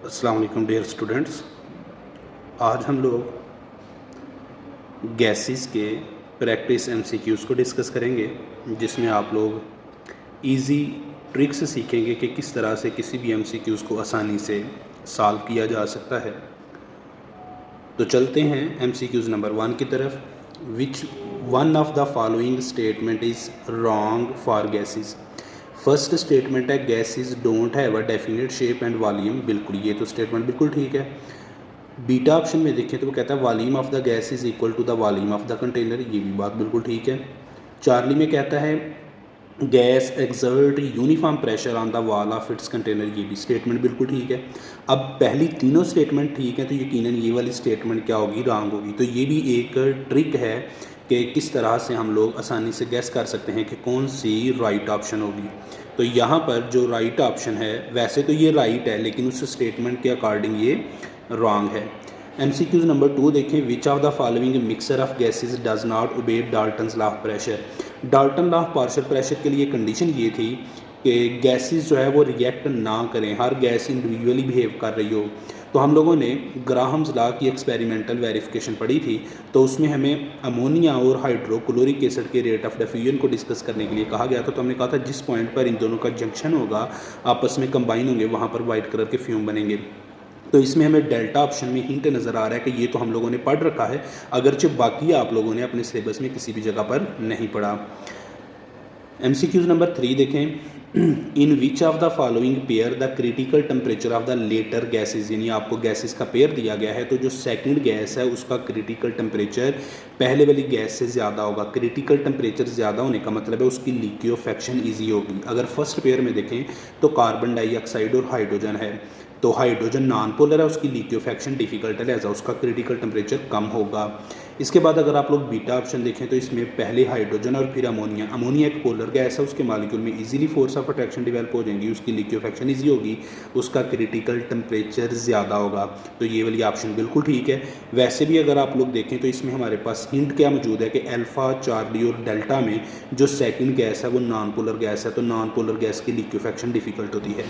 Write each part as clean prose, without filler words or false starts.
अस्सलाम वालेकुम dear students. आज हम लोग गैसेस के प्रैक्टिस एमसीक्यूज़ को डिस्कस करेंगे, जिसमें आप लोग इजी ट्रिक्स सीखेंगे कि किस तरह से किसी भी एमसीक्यूज़ को आसानी से सॉल्व किया जा सकता है। तो चलते हैं एमसीक्यूज़ नंबर 1 की तरफ। Which one of the following statement is wrong for gases. First statement है gases don't have a definite shape and volume. बिल्कुल, ये तो स्टेटमेंट बिल्कुल ठीक है। बीटा ऑप्शन में देखें तो वो कहता है volume of the gas is equal to the volume of the container. ये भी बात बिल्कुल ठीक है। चार्ली में कहता है gas exert uniform pressure on the wall of its container. ये भी स्टेटमेंट बिल्कुल ठीक है। अब पहली तीनों स्टेटमेंट ठीक है, तो यकीनन ये वाली स्टेटमेंट क्या होगी, रॉन्ग होगी। तो ये भी एक ट्रिक है कि किस तरह से हम लोग आसानी से गैस कर सकते हैं कि कौन सी राइट ऑप्शन होगी। तो यहाँ पर जो राइट ऑप्शन है, वैसे तो ये राइट है, लेकिन उस स्टेटमेंट के अकॉर्डिंग ये रॉन्ग है। एमसीक्यूज नंबर 2 देखें। विच of the following mixer of gases does not obey Dalton's law of pressure. Dalton law of partial pressure के लिए कंडीशन ये थी कि गैसेज जो है वो रिएक्ट ना करें, हर गैस इंडिविजुअली बिहेव कर रही हो। तो हम लोगों ने ग्राहम्स लॉ की एक्सपेरिमेंटल वेरिफिकेशन पढ़ी थी, तो उसमें हमें अमोनिया और हाइड्रोक्लोरिक एसिड के रेट ऑफ डिफ्यूजन को डिस्कस करने के लिए कहा गया था। तो हमने कहा था जिस पॉइंट पर इन दोनों का जंक्शन होगा, आपस में कंबाइन होंगे, वहाँ पर वाइट कलर के फ्यूम बनेंगे। तो इसमें हमें डेल्टा ऑप्शन में हिंट नज़र आ रहा है कि ये तो हम लोगों ने पढ़ रखा है, अगरचे बाकी आप लोगों ने अपने सिलेबस में किसी भी जगह पर नहीं पढ़ा। एमसीक्यूज नंबर 3 देखें। In which of the following pair the critical temperature of the latter gases. यानी आपको गैसेज का पेयर दिया गया है, तो जो सेकंड गैस है उसका क्रिटिकल टेम्परेचर पहले वाली गैस से ज़्यादा होगा। क्रिटिकल टेम्परेचर ज़्यादा होने का मतलब है उसकी लिक्विफेक्शन ईजी होगी। अगर फर्स्ट पेयर में देखें तो कार्बन डाइऑक्साइड और हाइड्रोजन है, तो हाइड्रोजन नॉन पोलर है, उसकी लिक्विफेक्शन डिफिकल्ट है, लिहाजा उसका क्रिटिकल टेम्परेचर कम होगा। इसके बाद अगर आप लोग बीटा ऑप्शन देखें तो इसमें पहले हाइड्रोजन और फिर अमोनिया। अमोनिया एक पोलर गैस है, उसके मालिक्यूल में easily force of attraction develop हो जाएंगी, उसकी लिक्विफेक्शन इजी होगी, उसका क्रिटिकल टेम्परेचर ज़्यादा होगा। तो ये वाली ऑप्शन बिल्कुल ठीक है। वैसे भी अगर आप लोग देखें तो इसमें हमारे पास हिंट क्या मौजूद है कि अल्फा, चार्ली और डेल्टा में जो सेकेंड गैस है वो नॉन पोलर गैस है, तो नॉन पोलर गैस की लिक्विफेक्शन डिफिकल्ट होती है।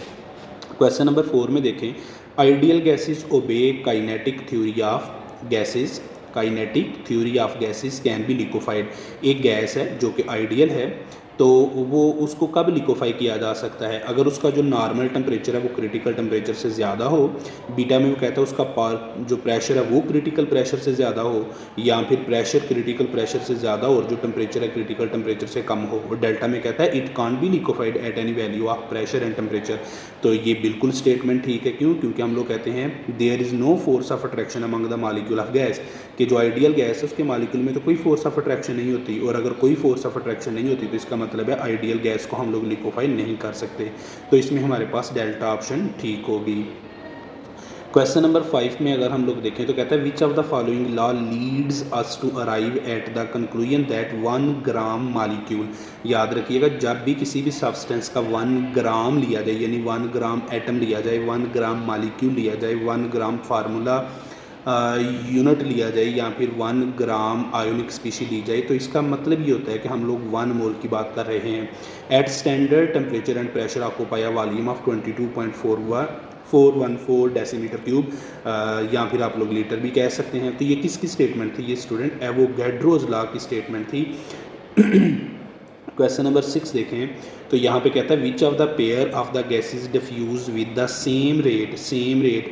क्वेश्चन नंबर 4 में देखें। Ideal gases obey kinetic theory of gases. Kinetic theory of gases can be liquefied. एक गैस है जो कि आइडियल है, तो वो उसको कब लिक्विफाई किया जा सकता है, अगर उसका जो नॉर्मल टेम्परेचर है वो क्रिटिकल टेम्परेचर से ज़्यादा हो। बीटा में वो कहता है उसका जो प्रेशर है वो क्रिटिकल प्रेशर से ज़्यादा हो, या फिर प्रेशर क्रिटिकल प्रेशर से ज़्यादा हो और जो टेम्परेचर है क्रिटिकल टेम्परेचर से कम हो। और डेल्टा में कहता है it can't be liquefied at any value of pressure and temperature. तो ये बिल्कुल स्टेटमेंट ठीक है। क्यों? क्योंकि हम लोग कहते हैं there is no force of attraction among the molecule of gas, कि जो आइडियल गैस है उसके मॉलिक्यूल में तो कोई फोर्स ऑफ अट्रैक्शन नहीं होती, और अगर कोई फोर्स ऑफ अट्रैक्शन नहीं होती तो इसका मतलब है आइडियल गैस को हम लोग लिक्विफाई नहीं कर सकते। तो इसमें हमारे पास डेल्टा ऑप्शन ठीक होगी। क्वेश्चन नंबर 5 में अगर हम लोग देखें तो कहता है which of the following law leads us to arrive at the conclusion that 1 gram molecule. याद रखिएगा, जब भी किसी भी सब्सटेंस का 1 ग्राम लिया जाए, यानी 1 ग्राम एटम लिया जाए, 1 ग्राम मॉलिक्यूल लिया जाए, 1 ग्राम फार्मूला यूनिट लिया जाए, या फिर 1 ग्राम आयोनिक स्पीशी ली जाए, तो इसका मतलब ये होता है कि हम लोग 1 मोल की बात कर रहे हैं। At standard temperature and pressure occupy volume of 22.414 decimetre cube, या फिर आप लोग लीटर भी कह सकते हैं। तो ये किसकी स्टेटमेंट थी? ये स्टूडेंट एवोगैड्रोस लॉ की स्टेटमेंट थी। क्वेश्चन नंबर 6 देखें तो यहाँ पे कहता है which of the pair of the gases diffuse with the same rate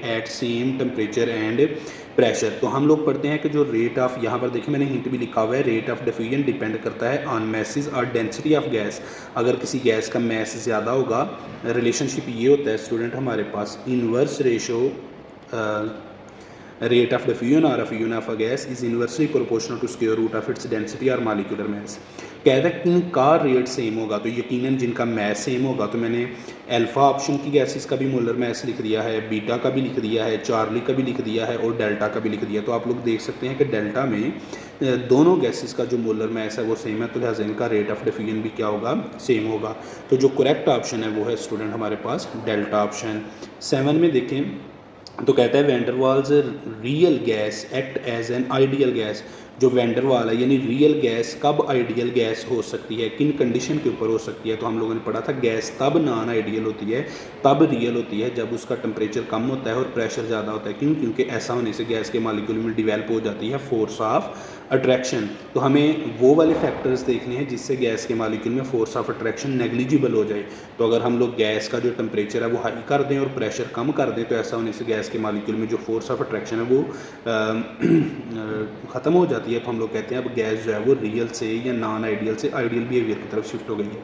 at same temperature and pressure. तो हम लोग पढ़ते हैं कि जो रेट ऑफ, यहाँ पर देखिए मैंने हिंट भी लिखा हुआ है, रेट ऑफ डिफ्यूजन डिपेंड करता है ऑन मैसेज और डेंसिटी ऑफ गैस। अगर किसी गैस का मैस ज़्यादा होगा, रिलेशनशिप ये होता है स्टूडेंट हमारे पास inverse ratio rate of diffusion और fusion of a gas is inversely proportional to square root of its density और मॉलिक्यूलर मास। कहता है किनका रेट सेम होगा, तो यकीनन जिनका मैस सेम होगा। तो मैंने अल्फा ऑप्शन की गैसेस का भी मोलर मैस लिख दिया है, बीटा का भी लिख दिया है, चार्ली का भी लिख दिया है और डेल्टा का भी लिख दिया। तो आप लोग देख सकते हैं कि डेल्टा में दोनों गैसेस का जो मोलर मैस है वो सेम है, तो लिहाजा इनका रेट ऑफ डिफ्यूजन भी क्या होगा, सेम होगा। तो जो करेक्ट ऑप्शन है वो है स्टूडेंट हमारे पास डेल्टा ऑप्शन। 7 में देखें तो कहता है van der Waals real gas act as an ideal gas. जो वेंडर वाल है, यानी रियल गैस कब आइडियल गैस हो सकती है, किन कंडीशन के ऊपर हो सकती है। तो हम लोगों ने पढ़ा था गैस तब नॉन आइडियल होती है, तब रियल होती है जब उसका टेम्परेचर कम होता है और प्रेशर ज़्यादा होता है। क्यों? क्योंकि ऐसा होने से गैस के मॉलिक्यूल में डिवेल्प हो जाती है फोर्स ऑफ अट्रैक्शन। तो हमें वो वाले फैक्टर्स देखने हैं जिससे गैस के मॉलिक्यूल में फोर्स ऑफ अट्रैक्शन नेग्लिजिबल हो जाए। तो अगर हम लोग गैस का जो टेम्परेचर है वो हाई कर दें और प्रेशर कम कर दें, तो ऐसा होने से गैस के मॉलिक्यूल में जो फोर्स ऑफ अट्रैक्शन है वो ख़त्म हो जाती है। तो हम लोग कहते हैं अब गैस जो है वो रियल से या नॉन आइडियल से आइडियल बिहेवियर की तरफ शिफ्ट हो गई है।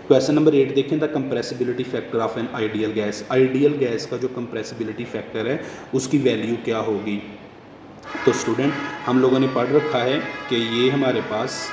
क्वेश्चन नंबर 8 देखें, the compressibility factor of N ideal gas. Ideal gas का जो कंप्रेसिबिलिटी फैक्टर है उसकी वैल्यू क्या होगी। तो स्टूडेंट हम लोगों ने पढ़ रखा है कि ये हमारे पास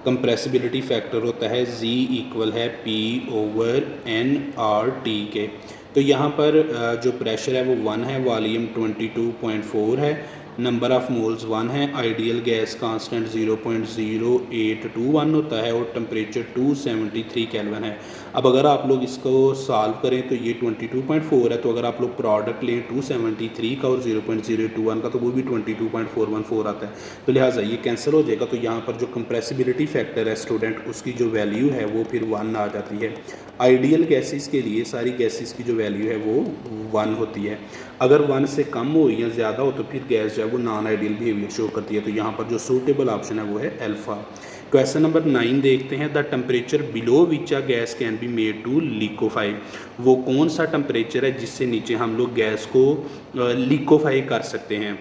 कंप्रेसिबिलिटी फैक्टर होता है Z इक्वल है P/N/RT के। तो यहाँ पर जो प्रेशर है वो 1 है, वॉल्यूम 22.4 है, नंबर ऑफ़ मोल्स 1 है, आइडियल गैस कांस्टेंट 0.0821 होता है और टेम्परेचर 273 केल्विन है। अब अगर आप लोग इसको सॉल्व करें तो ये 22.4 है, तो अगर आप लोग प्रोडक्ट लें 273 का और 0.0821 का तो वो भी 22.414 आता है। तो लिहाजा ये कैंसिल हो जाएगा। तो यहाँ पर जो कंप्रेसिबिलिटी फैक्टर है स्टूडेंट उसकी जो वैल्यू है वो फिर 1 आ जाती है। आइडियल गैसेस के लिए सारी गैसेस की जो वैल्यू है वो 1 होती है। अगर 1 से कम हो या ज़्यादा हो तो फिर गैस जो है वो नॉन आइडियल बिहेवियर शो करती है। तो यहाँ पर जो सूटेबल ऑप्शन है वो है अल्फ़ा। क्वेश्चन नंबर 9 देखते हैं, the temperature below which a gas can be made to liquefy. वो कौन सा टेम्परेचर है जिससे नीचे हम लोग गैस को लिकोफाई कर सकते हैं।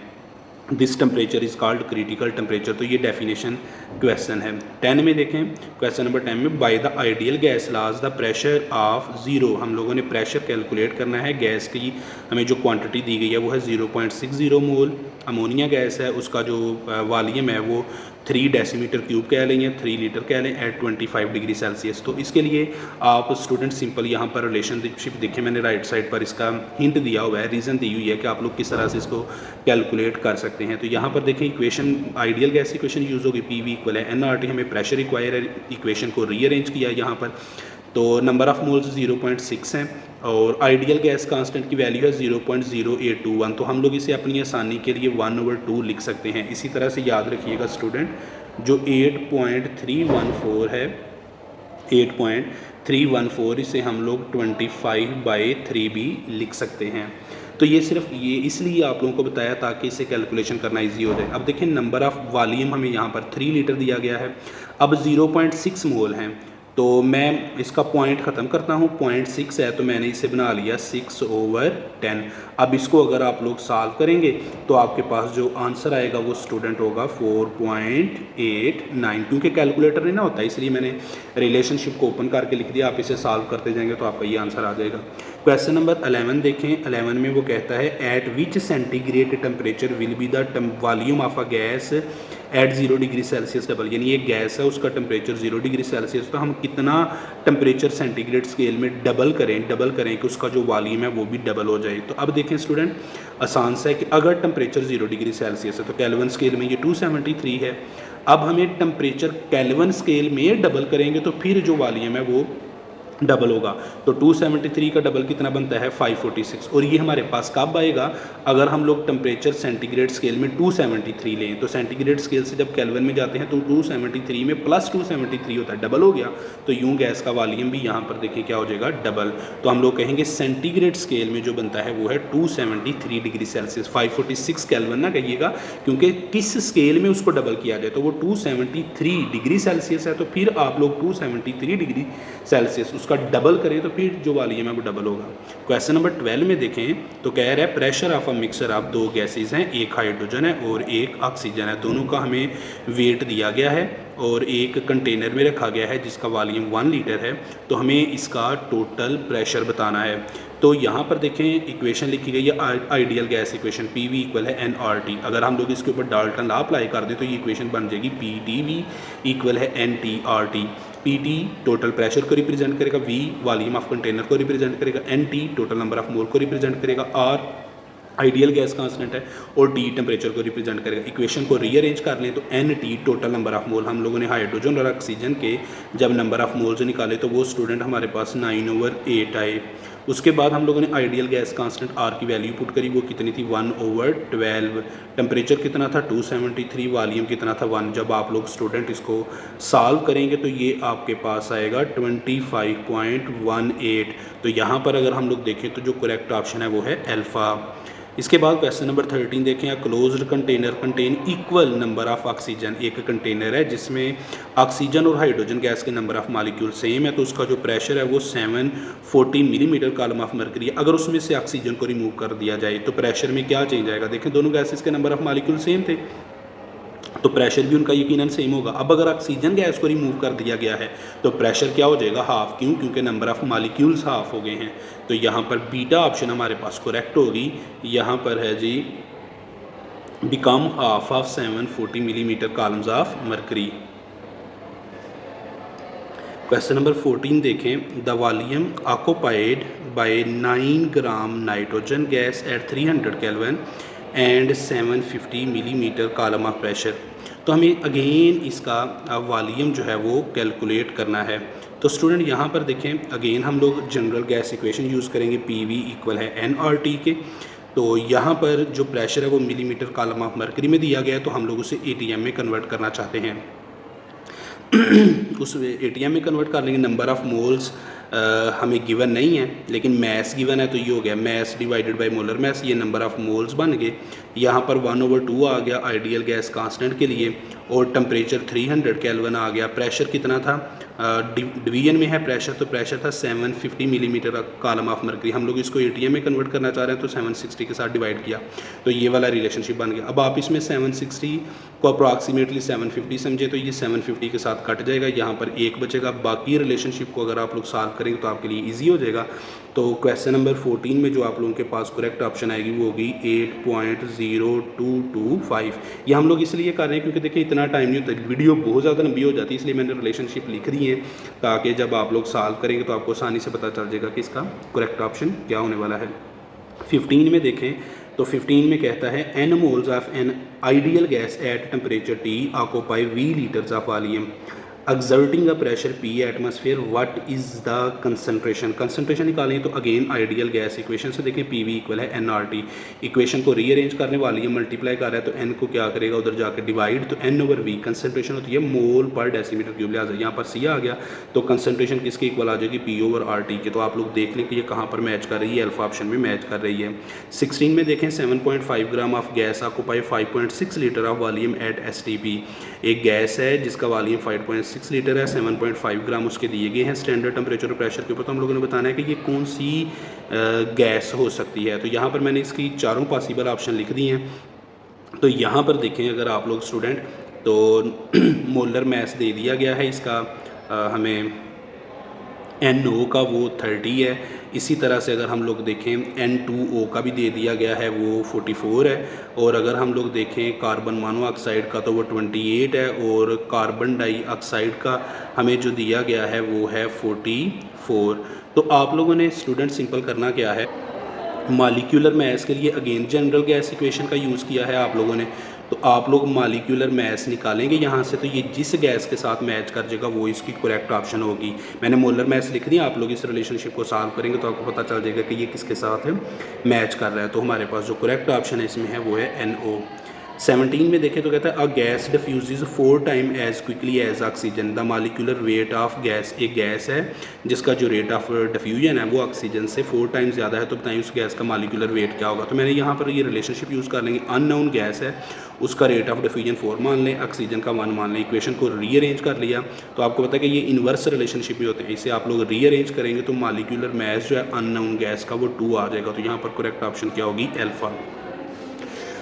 This temperature is called critical temperature. तो ये डेफिनेशन क्वेश्चन है। 10 में देखें, क्वेश्चन नंबर 10 में, by the ideal gas laws the pressure of 0। हम लोगों ने प्रेशर कैलकुलेट करना है। गैस की हमें जो क्वांटिटी दी गई है वो है 0.60 मोल। अमोनिया गैस है, उसका जो वॉल्यूम है वो 3 डेसीमीटर क्यूब कह लें या 3 लीटर कह लें एट 25 डिग्री सेल्सियस। तो इसके लिए आप स्टूडेंट सिंपल यहाँ पर रिलेशनशिप देखें, मैंने राइट साइड पर इसका हिंट दिया हुआ है, रीज़न दी हुई है कि आप लोग किस तरह से इसको कैलकुलेट कर सकते हैं। तो यहाँ पर देखें equation, ideal gas equation use होगी, PV इक्वल है NRT, हमें प्रेशर रिक्वायर है, इक्वेशन को रीअरेंज किया यहाँ पर। तो नंबर ऑफ़ मोल्स 0.6 हैं और आइडियल गैस कांस्टेंट की वैल्यू है 0.0821। तो हम लोग इसे अपनी आसानी के लिए 1/2 लिख सकते हैं। इसी तरह से याद रखिएगा स्टूडेंट, जो 8.314 है, 8.314 इसे हम लोग 25/3 भी लिख सकते हैं। तो ये सिर्फ ये इसलिए आप लोगों को बताया ताकि इसे कैलकुलेशन करना इजी हो जाए। अब देखिए नंबर ऑफ़ वॉल्यूम हमें यहाँ पर 3 लीटर दिया गया है, अब 0.6 मोल हैं। तो मैं इसका पॉइंट ख़त्म करता हूँ, 0.6 है तो मैंने इसे बना लिया 6/10। अब इसको अगर आप लोग सॉल्व करेंगे तो आपके पास जो आंसर आएगा वो स्टूडेंट होगा 4.89। क्योंकि कैलकुलेटर नहीं ना होता इसलिए मैंने रिलेशनशिप को ओपन करके लिख दिया। आप इसे सॉल्व करते जाएंगे तो आपका ये आंसर आ जाएगा। क्वेश्चन नंबर 11 देखें, 11 में वो कहता है eight which centigrade temperature will be the volume of a gas at 0 degree Celsius double. यानी ये गैस है उसका टेम्परेचर 0 डिग्री सेल्सियस, तो हम कितना टेम्परेचर सेंटीग्रेड स्केल में डबल करें कि उसका जो वॉल्यूम है वो भी डबल हो जाए। तो अब देखें स्टूडेंट, आसान सा है कि अगर टेम्परेचर 0 डिग्री सेल्सियस है तो केल्विन स्केल में ये 273 है। अब हमें टेम्परेचर केल्विन स्केल में डबल करेंगे तो फिर जो वॉल्यूम है वो डबल होगा। तो 273 का डबल कितना बनता है 546। और ये हमारे पास कब आएगा, अगर हम लोग टेम्परेचर सेंटीग्रेड स्केल में 273 लें। तो सेंटीग्रेड स्केल से जब केल्विन में जाते हैं तो 273 में प्लस 273 होता है, डबल हो गया। तो यूँ गैस का वॉल्यूम भी यहाँ पर देखिए क्या हो जाएगा, डबल। तो हम लोग कहेंगे सेंटीग्रेड स्केल में जो बनता है वो है 273 डिग्री सेल्सियस। 546 केल्विन ना कहिएगा, क्योंकि किस स्केल में उसको डबल किया जाए। तो वो 273 डिग्री सेल्सियस है, तो फिर आप लोग 273 डिग्री सेल्सियस उसका डबल करें तो फिर जो वॉल्यूम है वो डबल होगा। क्वेश्चन नंबर 12 में देखें तो कह रहा है pressure of a mixer of 2 gases हैं, एक हाइड्रोजन है और एक ऑक्सीजन है। दोनों का हमें वेट दिया गया है और एक कंटेनर में रखा गया है जिसका वॉल्यूम 1 लीटर है। तो हमें इसका टोटल प्रेशर बताना है। तो यहाँ पर देखें इक्वेशन लिखी गई है ideal gas equation, PV equal है NRT। अगर हम लोग इसके ऊपर डाल्टन लॉ अप्लाई कर दें तो ये इक्वेशन बन जाएगी PTV इक्वल है NTRT। PT टोटल प्रेशर को रिप्रेजेंट करेगा, V वॉल्यूम ऑफ कंटेनर को रिप्रेजेंट करेगा, NT total number of mole को रिप्रेजेंट करेगा, R आइडियल गैस कांस्टेंट है और T टेम्परेचर को रिप्रेजेंट करेगा। इक्वेशन को रीअरेंज कर लें तो NT total number of mole, हम लोगों ने हाइड्रोजन और ऑक्सीजन के जब नंबर ऑफ मोल्स निकाले तो वो स्टूडेंट हमारे पास 9/8 आए। उसके बाद हम लोगों ने आइडियल गैस कांस्टेंट आर की वैल्यू पुट करी, वो कितनी थी 1/12। टेम्परेचर कितना था 273, वॉल्यूम कितना था 1। जब आप लोग स्टूडेंट इसको सॉल्व करेंगे तो ये आपके पास आएगा 25.18। तो यहाँ पर अगर हम लोग देखें तो जो करेक्ट ऑप्शन है वो है अल्फ़ा। इसके बाद क्वेश्चन नंबर 13 देखें, closed container contain equal number of oxygen. एक कंटेनर है जिसमें ऑक्सीजन और हाइड्रोजन गैस के नंबर ऑफ मॉलिक्यूल सेम है, तो उसका जो प्रेशर है वो 740 मिलीमीटर कॉलम ऑफ मर्करी है। अगर उसमें से ऑक्सीजन को रिमूव कर दिया जाए तो प्रेशर में क्या चेंज आएगा। देखें दोनों गैसेस के नंबर ऑफ मॉलिक्यूल सेम थे तो प्रेशर भी उनका यकीनन सेम होगा। अब अगर ऑक्सीजन गैस को रिमूव कर दिया गया है तो प्रेशर क्या हो जाएगा हाफ। क्यों? क्योंकि नंबर ऑफ मॉलिक्यूल्स हाफ हो गए हैं। तो यहाँ पर बीटा ऑप्शन हमारे पास करेक्ट होगी। यहाँ पर है जी become half of 740 millimetre columns of mercury. Question number 14 देखें, the volume occupied by 9 gram nitrogen gas at 300 kelvin and 750 millimetre column of pressure. तो हमें अगेन इसका वॉल्यूम जो है वो कैलकुलेट करना है। तो स्टूडेंट यहाँ पर देखें अगेन हम लोग जनरल गैस इक्वेशन यूज़ करेंगे, PV इक्वल है NRT के। तो यहाँ पर जो प्रेशर है वो मिलीमीटर कॉलम ऑफ मर्करी में दिया गया है, तो हम लोग उसे ATM में कन्वर्ट करना चाहते हैं। उस ATM में कन्वर्ट कर लेंगे। नंबर ऑफ़ मोल्स हमें गिवन नहीं है लेकिन मैस गिवन है, तो ये हो गया mess divided by molar mass, ये नंबर ऑफ़ मोल्स बन गए। यहाँ पर 1/2 आ गया आइडियल गैस कांस्टेंट के लिए, और टेम्परेचर 300 केल्विन आ गया। प्रेशर कितना था, डिवीजन में है प्रेशर, तो प्रेशर था 750 मिलीमीटर कॉलम ऑफ मर्करी। हम लोग इसको ATM में कन्वर्ट करना चाह रहे हैं तो 760 के साथ डिवाइड किया तो ये वाला रिलेशनशिप बन गया। अब आप इसमें 760 को अप्रॉक्सीमेटली 750 समझे तो ये 750 के साथ कट जाएगा, यहाँ पर 1 बचेगा। बाकी रिलेशनशिप को अगर आप लोग सॉल्व करेंगे तो आपके लिए ईजी हो जाएगा। तो क्वेश्चन नंबर 14 में जो आप लोगों के पास करेक्ट ऑप्शन आएगी वो होगी 8.0225। ये हम लोग इसलिए कर रहे हैं क्योंकि देखिए इतना टाइम नहीं होता, वीडियो बहुत ज़्यादा लंबी हो जाती है, इसलिए मैंने रिलेशनशिप लिख दी है ताकि जब आप लोग सॉल्व करेंगे तो आपको आसानी से पता चल जाएगा कि इसका करेक्ट ऑप्शन क्या होने वाला है। 15 में देखें तो 15 में कहता है n moles of N ideal gas at temperature T occupy V litres of volume exerting a pressure P atmosphere what is the concentration. Concentration निकालें तो अगेन आइडियल गैस इक्वेशन से देखें PV इक्वल है NRT। इक्वेशन को rearrange करने वाली है, multiply कर रहा है तो n को क्या करेगा उधर जाकर डिवाइड, तो n/V कंसनट्रेशन होती है मोल पर डेसीमीटर क्यूब, लिहाजा यहाँ पर C आ गया तो कंसनट्रेशन किसके इक्वल आ जाएगी P/RT के। तो आप लोग देख लें कि ये कहाँ पर मैच कर रही है, अल्फा ऑप्शन में मैच कर रही है। 16 में देखें 7.5 gram of gas occupy 5.6 litre of volume at STP। एक गैस है जिसका वॉल्यूम 5.6 लीटर है, 7.5 ग्राम उसके दिए गए हैं स्टैंडर्ड टेम्परेचर और प्रेशर के ऊपर। तो हम लोगों ने बताना है कि ये कौन सी गैस हो सकती है। तो यहाँ पर मैंने इसकी चारों पॉसिबल ऑप्शन लिख दिए हैं। तो यहाँ पर देखें अगर आप लोग स्टूडेंट तो मोलर मैस दे दिया गया है इसका हमें NO का वो 30 है। इसी तरह से अगर हम लोग देखें N2O का भी दे दिया गया है वो 44 है, और अगर हम लोग देखें कार्बन मोनोऑक्साइड का तो वो 28 है, और कार्बन डाइऑक्साइड का हमें जो दिया गया है वो है 44। तो आप लोगों ने स्टूडेंट सिंपल करना क्या है, मॉलिक्यूलर मैस के लिए अगेन जनरल गैस इक्वेशन का यूज़ किया है आप लोगों ने। तो आप लोग मॉलिक्यूलर मैस निकालेंगे यहाँ से, तो ये जिस गैस के साथ मैच कर जाएगा वो इसकी करेक्ट ऑप्शन होगी। मैंने मोलर मैस लिख दिया, आप लोग इस रिलेशनशिप को सॉल्व करेंगे तो आपको पता चल जाएगा कि ये किसके साथ है मैच कर रहा है। तो हमारे पास जो करेक्ट ऑप्शन है इसमें है वो है NO। 17 में देखें तो कहता है a gas diffuse 4 time as quickly as oxygen the molecular weight of gas. एक गैस है जिसका जो रेट ऑफ डिफ्यूजन है वो ऑक्सीजन से 4 टाइम्स ज़्यादा है, तो बताइए उस गैस का मॉलिक्यूलर वेट क्या होगा। तो मैंने यहाँ पर ये रिलेशनशिप यूज़ कर लेंगे, अननोन गैस है उसका रेट ऑफ डिफ्यूजन 4 मान लें, ऑक्सीजन का 1 मान लें। इक्वेशन को रीअरेंज कर लिया तो आपको पता है कि ये इन्वर्स रिलेशनशिप भी होते हैं, इसे आप लोग रीअरेंज करेंगे तो मॉलिक्यूलर मैस जो है अननोन गैस का वो 2 आ जाएगा। तो यहाँ पर करेक्ट ऑप्शन क्या होगी अल्फा।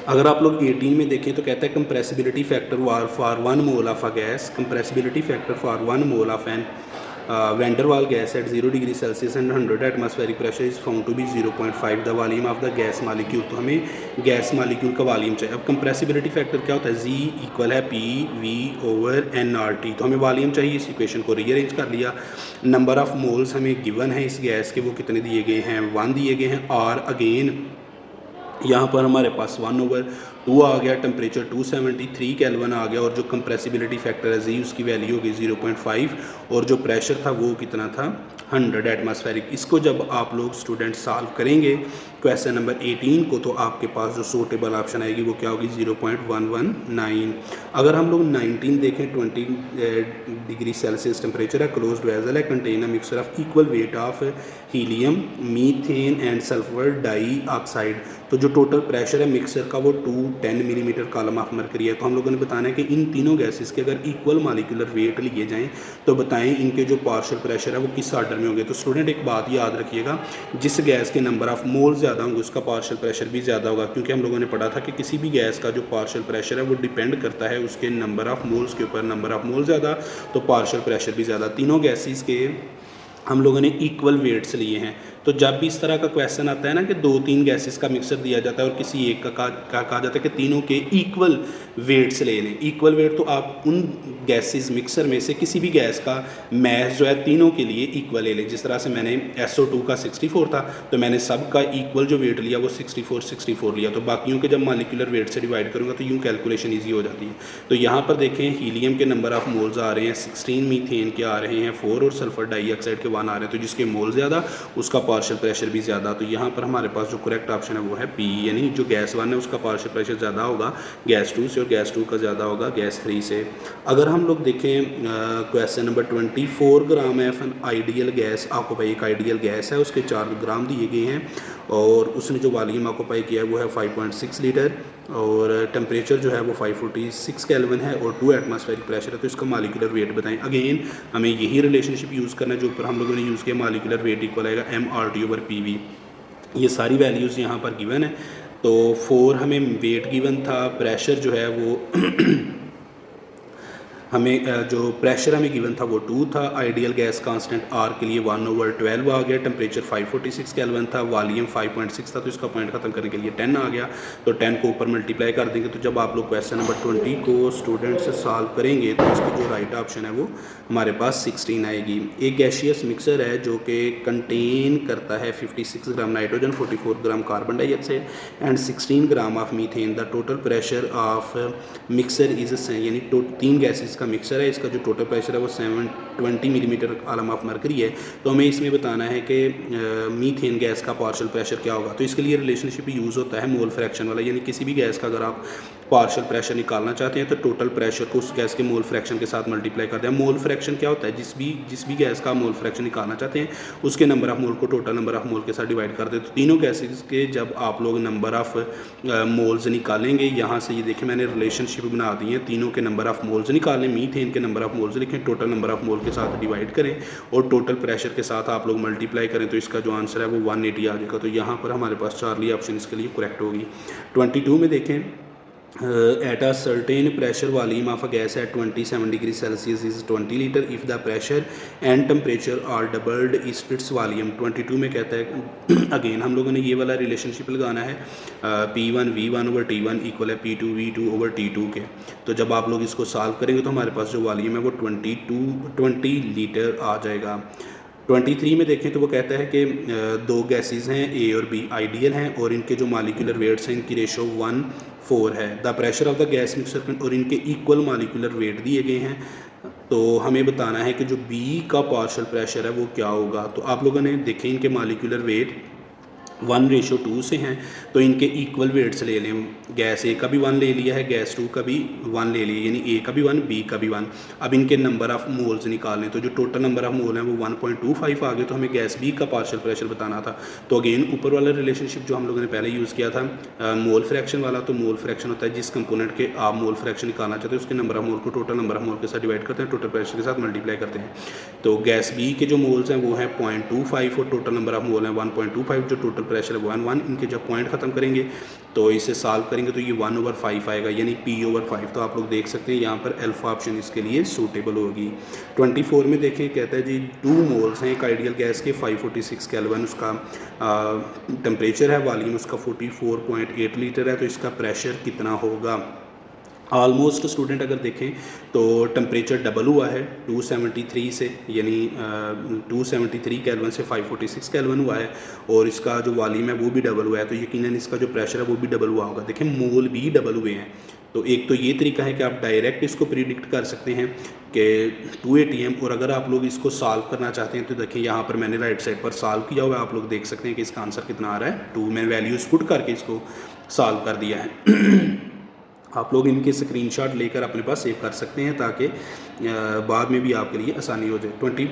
अगर आप लोग 18 में देखें तो कहता है compressibility factor for 1 mole of a gas, compressibility factor for 1 mole of an van der Waal gas at 0 degree Celsius and 100 atmospheric pressure is found to be 0.5 the volume of the gas molecule. तो हमें gas molecule का volume चाहिए। अब compressibility factor क्या होता है, G equal है PV/NRT। तो हमें वॉल्यूम चाहिए, इस इक्वेशन को रीअरेंज कर लिया। नंबर ऑफ मोल्स हमें गिवन है इस गैस के, वो कितने दिए गए हैं 1 दिए गए हैं, और अगेन यहाँ पर हमारे पास 1/2 2 आ गया, टेम्परेचर 273 केल्विन आ गया, और जो कंप्रेसिबिलिटी फैक्टर है जी उसकी वैल्यू होगी 0.5, और जो प्रेशर था वो कितना था 100 एटमॉस्फेरिक। इसको जब आप लोग स्टूडेंट सॉल्व करेंगे क्वेश्चन नंबर 18 को, तो आपके पास जो सूटेबल ऑप्शन आएगी वो क्या होगी 0.119। अगर हम लोग 19 देखें, 20 डिग्री सेल्सियस टेम्परेचर है, क्लोज्ड वेसल है, contain a mixture of equal weight of helium, methane and sulphur dioxide. तो जो टोटल प्रेशर है मिक्सर का वो 210 मिलीमीटर कॉलम ऑफ मरकरी है। तो हम लोगों ने बताना है कि इन तीनों गैसेस के अगर इक्वल मॉलिक्यूलर वेट लिए जाएं तो बताएं इनके जो पार्शियल प्रेशर है वो किस ऑर्डर में होंगे। तो स्टूडेंट एक बात याद रखिएगा, जिस गैस के नंबर ऑफ मोल ज़्यादा होंगे उसका पार्शियल प्रेशर भी ज़्यादा होगा, क्योंकि हम लोगों ने पढ़ा था कि किसी भी गैस का जो पार्शियल प्रेशर है वो डिपेंड करता है उसके नंबर ऑफ मोल्स के ऊपर। नंबर ऑफ मोल ज़्यादा तो पार्शियल प्रेशर भी ज़्यादा। तीनों गैसेस के हम लोगों ने इक्वल वेट्स लिए हैं। तो जब भी इस तरह का क्वेश्चन आता है ना कि 2-3 गैसेस का मिक्सर दिया जाता है और किसी एक का कहा जाता है कि तीनों के इक्वल वेट्स ले लें। इक्वल वेट तो आप उन गैसेस मिक्सर में से किसी भी गैस का मैथ जो है तीनों के लिए इक्वल ले लें। जिस तरह से मैंने SO2 का 64 था तो मैंने सब का इक्वल जो वेट लिया वो 64 लिया। तो बाकियों के जब मॉलिक्यूलर वेट से डिवाइड करूँगा तो यूँ कैलकुलेशन ईजी हो जाती है। तो यहाँ पर देखें हीलियम के नंबर ऑफ मोल्स आ रहे हैं 16, मीथेन के आ रहे हैं 4 और सल्फर डाइऑक्साइड के 1 आ रहे हैं। तो जिसके मोल ज़्यादा उसका पार्शियल प्रेशर भी ज़्यादा। तो यहाँ पर हमारे पास जो करेक्ट ऑप्शन है वो है पी, यानी जो गैस 1 है उसका पार्शियल प्रेशर ज़्यादा होगा गैस 2 से और गैस 2 का ज़्यादा होगा गैस 3 से। अगर हम लोग देखें क्वेश्चन नंबर 24 ग्राम F N ideal gas occupy, एक आइडियल गैस है उसके 4 ग्राम दिए गए हैं और उसने जो वॉल्यूम ऑक्यूपाई किया है वो है 5.6 लीटर और टेम्परेचर जो है वो 546 केल्विन है और 2 एटमॉस्फेरिक प्रेशर है। तो इसका मॉलिक्यूलर वेट बताएं। अगेन हमें यही रिलेशनशिप यूज़ करना है जो ऊपर हम लोगों ने यूज़ किया, मॉलिक्यूलर वेट इक्वल आएगा MRT/PV। ये सारी वैल्यूज़ यहाँ पर गिवन है। तो 4 हमें वेट गिवन था, प्रेशर जो है वो हमें जो प्रेशर हमें गिवन था वो 2 था, आइडियल गैस कांस्टेंट R के लिए 1/12 आ गया, टेम्परेचर 546 केल्विन था, वॉल्यूम 5.6 था, तो इसका पॉइंट ख़त्म करने के लिए 10 आ गया। तो 10 को ऊपर मल्टीप्लाई कर देंगे। तो जब आप लोग क्वेश्चन नंबर 20 को स्टूडेंट से सॉल्व करेंगे तो इसकी जो राइट ऑप्शन है वो हमारे पास 16 आएगी। एक गैशियस मिक्सर है जो कि कंटेन करता है 56 gram nitrogen, 44 gram carbon dioxide and 16 gram of methane. The total pressure of mixer is, यानी 3 गैसेस का मिक्सर है, इसका जो टोटल प्रेशर है वो 720 मिलीमीटर कॉलम ऑफ मरकरी है। तो हमें इसमें बताना है कि मीथेन गैस का पार्शियल प्रेशर क्या होगा। तो इसके लिए रिलेशनशिप यूज़ होता है मोल फ्रैक्शन वाला, यानी किसी भी गैस का अगर आप पार्शियल प्रेशर निकालना चाहते हैं तो टोटल प्रेशर को उस गैस के मोल फ्रैक्शन के साथ मल्टीप्लाई करते हैं। मोल फ्रैक्शन क्या होता है, जिस भी गैस का मोल फ्रैक्शन निकालना चाहते हैं उसके नंबर ऑफ मोल को टोटल नंबर ऑफ मोल के साथ डिवाइड कर दें। तो तीनों गैसेस के जब आप लोग नंबर ऑफ मोल्स निकालेंगे, यहाँ से ये देखिए मैंने रिलेशनशिप बना दी है, तीनों के नंबर ऑफ मोल्स निकालें, मीथेन के नंबर ऑफ मोल्स लिखें, टोटल नंबर ऑफ मोल के साथ डिवाइड करें और टोटल प्रेशर के साथ आप लोग मल्टीप्लाई करें तो इसका जो आंसर है वो 180 आ जाएगा। तो यहाँ पर हमारे पास चार्ली ऑप्शन इसके लिए करेक्ट होगी। 22 में देखें, at a certain pressure volume of a gas at 27 degree Celsius is 20 liter if the pressure and temperature are doubled is its volume। 22 में कहता है अगेन हम लोगों ने ये वाला रिलेशनशिप लगाना है, P1 V1/T1 इक्वल है P2 V2/T2 के। तो जब आप लोग इसको सॉल्व करेंगे तो हमारे पास जो वॉल्यूम है वो 20 लीटर आ जाएगा। 23 में देखें तो वो कहता है कि 2 गैसेस हैं A और B आइडियल हैं और इनके जो मॉलिक्यूलर वेट्स हैं इनकी रेशो 1:4 है। The pressure of the gas mixer और इनके इक्वल मॉलिक्यूलर वेट दिए गए हैं। तो हमें बताना है कि जो B का पार्शियल प्रेशर है वो क्या होगा। तो आप लोगों ने देखें इनके मॉलिक्यूलर वेट 1:2 से हैं तो इनके इक्वल वेट्स ले लें। गैस A का भी 1 ले लिया है, गैस 2 का भी 1 ले लिया, यानी A का भी 1 B का भी 1। अब इनके नंबर ऑफ मोल्स निकालें तो जो टोटल नंबर ऑफ मोल हैं वो 1.25 आ गए। तो हमें गैस B का पार्शियल प्रेशर बताना था। तो अगेन ऊपर वाला रिलेशनशिप जो हम लोगों ने पहले यूज़ किया था मोल फ्रैक्शन वाला, तो मोल फ्रैक्शन होता है जिस कंपोनेंट के आप मोल फ्रैक्शन निकालना चाहते हैं उसके नंबर ऑफ मोल को टोटल नंबर ऑफ मोल के साथ डिवाइड करते हैं, टोटल प्रेशर के साथ मल्टीप्लाई करते हैं। तो गैस B के जो मोल्स हैं वो हैं 0.25 और टोटल नंबर ऑफ मोल हैं 1.25, जो टोटल प्रेशर है वो 1। इनके जब पॉइंट ख़त्म करेंगे तो इसे सॉल्व करेंगे तो ये 1/5 आएगा, यानी P/5। तो आप लोग देख सकते हैं यहाँ पर अल्फा ऑप्शन इसके लिए सूटेबल होगी। 24 में देखें कहता है जी 2 मोल्स हैं एक आइडियल गैस के, 546 केल्विन उसका टेम्परेचर है, वॉल्यूम उसका 44.8 लीटर है। तो इसका प्रेशर कितना होगा। ऑलमोस्ट स्टूडेंट अगर देखें तो टेम्परेचर डबल हुआ है 273 से, यानी 273 केल्विन से 546 केल्विन हुआ है, और इसका जो वॉल्यूम है वो भी डबल हुआ है, तो यकीनन इसका जो प्रेशर है वो भी डबल हुआ होगा। देखें मोल भी डबल हुए हैं। तो एक तो ये तरीका है कि आप डायरेक्ट इसको प्रिडिक्ट कर सकते हैं कि 2 ATM, और अगर आप लोग इसको सॉल्व करना चाहते हैं तो देखिए यहाँ पर मैंने राइट साइड पर सॉल्व किया हुआ है, आप लोग देख सकते हैं कि इसका आंसर कितना आ रहा है 2। मैंने वैल्यूज़ पुट करके इसको सॉल्व कर दिया है। आप लोग इनके स्क्रीनशॉट लेकर अपने पास सेव कर सकते हैं ताकि बाद में भी आपके लिए आसानी हो जाए। 20